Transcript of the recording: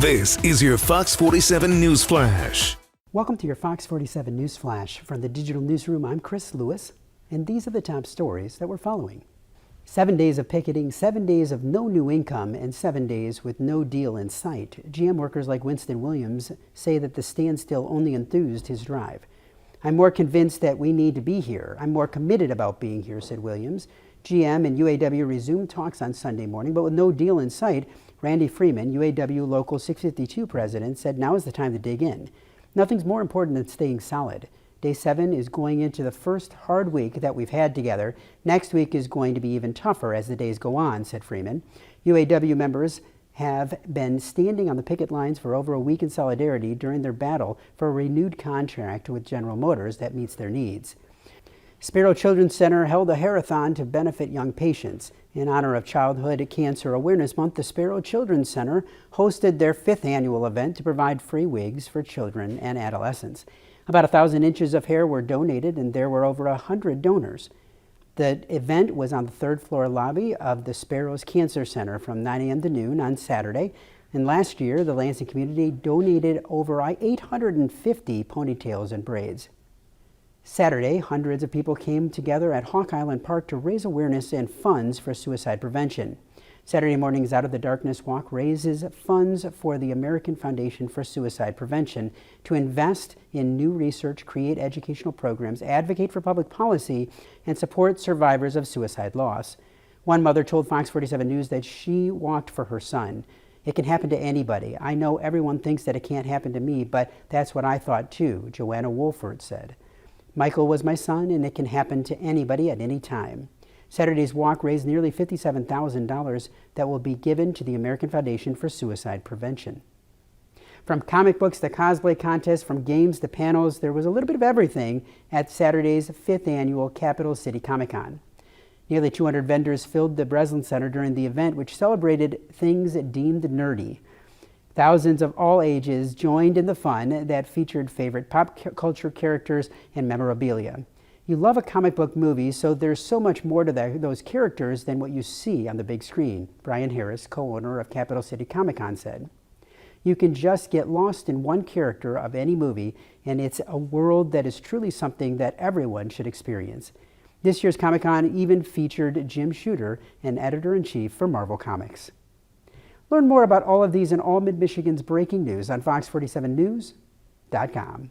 This is your Fox 47 News Flash. Welcome to your Fox 47 News Flash. From the Digital Newsroom, I'm Chris Lewis, and these are the top stories that we're following. 7 days of picketing, 7 days of no new income, and 7 days with no deal in sight. GM workers like Winston Williams say that the standstill only enthused his drive. I'm more convinced that we need to be here. I'm more committed about being here, said Williams. GM and UAW resumed talks on Sunday morning, but with no deal in sight, Randy Freeman, UAW Local 652 president, said now is the time to dig in. Nothing's more important than staying solid. Day 7 is going into the first hard week that we've had together. Next week is going to be even tougher as the days go on, said Freeman. UAW members have been standing on the picket lines for over a week in solidarity during their battle for a renewed contract with General Motors that meets their needs. Sparrow Children's Center held a hair-a-thon to benefit young patients. In honor of Childhood Cancer Awareness Month, the Sparrow Children's Center hosted their 5th annual event to provide free wigs for children and adolescents. About 1,000 inches of hair were donated, and there were over 100 donors. The event was on the 3rd floor lobby of the Sparrows Cancer Center from 9 a.m. to noon on Saturday. And last year, the Lansing community donated over 850 ponytails and braids. Saturday, hundreds of people came together at Hawk Island Park to raise awareness and funds for suicide prevention. Saturday morning's Out of the Darkness Walk raises funds for the American Foundation for Suicide Prevention to invest in new research, create educational programs, advocate for public policy, and support survivors of suicide loss. One mother told Fox 47 News that she walked for her son. It can happen to anybody. I know everyone thinks that it can't happen to me, but that's what I thought too, Joanna Wolford said. Michael was my son, and it can happen to anybody at any time. Saturday's walk raised nearly $57,000 that will be given to the American Foundation for Suicide Prevention. From comic books to cosplay contests, from games to panels, there was a little bit of everything at Saturday's 5th annual Capital City Comic-Con. Nearly 200 vendors filled the Breslin Center during the event, which celebrated things deemed nerdy. Thousands of all ages joined in the fun that featured favorite pop culture characters and memorabilia. You love a comic book movie, so there's so much more to those characters than what you see on the big screen, Brian Harris, co-owner of Capital City Comic-Con, said. You can just get lost in one character of any movie, and it's a world that is truly something that everyone should experience. This year's Comic-Con even featured Jim Shooter, an editor-in-chief for Marvel Comics. Learn more about all of these and all Mid-Michigan's breaking news on fox47news.com.